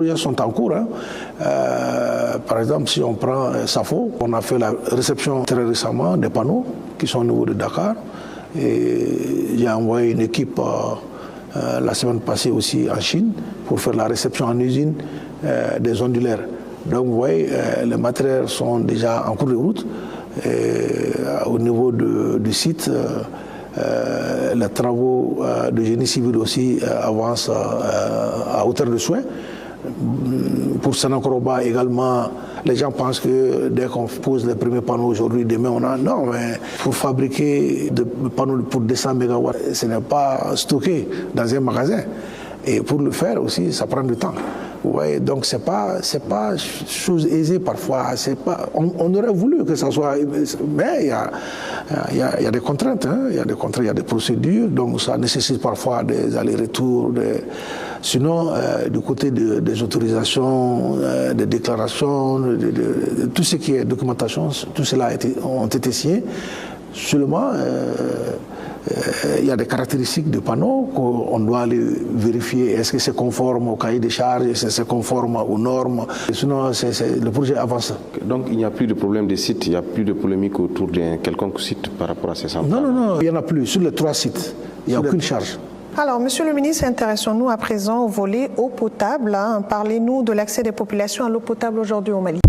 Les projets sont en cours. Par exemple, si on prend Safo, on a fait la réception très récemment des panneaux qui sont au niveau de Dakar. Et j'ai envoyé une équipe la semaine passée aussi en Chine pour faire la réception en usine des ondulaires. Donc vous voyez, les matériels sont déjà en cours de route. Et, au niveau du site, les travaux de génie civil aussi avancent à hauteur de souhait. Pour Sanakoroba également, les gens pensent que dès qu'on pose les premiers panneaux aujourd'hui, demain on a... Non, mais pour fabriquer des panneaux pour 200 MW, ce n'est pas stocké dans un magasin. Et pour le faire aussi, ça prend du temps. Vous voyez, donc c'est pas chose aisée parfois. On aurait voulu que ça soit, mais il y a des contraintes, il y a des contraintes, il y a des procédures, donc ça nécessite parfois des allers-retours. Sinon, du côté des autorisations, des déclarations, tout ce qui est documentation, tout cela ont été signés. Seulement, il y a des caractéristiques de panneaux qu'on doit aller vérifier. Est-ce que c'est conforme au cahier des charges, est-ce que c'est conforme aux normes? Sinon, le projet avance. Donc il n'y a plus de problème de site, il n'y a plus de polémique autour d'un quelconque site par rapport à ces centrales? Non, il n'y en a plus. Sur les 3 sites, il n'y a aucune charge. Alors, Monsieur le ministre, intéressons-nous à présent au volet eau potable. Parlez-nous de l'accès des populations à l'eau potable aujourd'hui au Mali.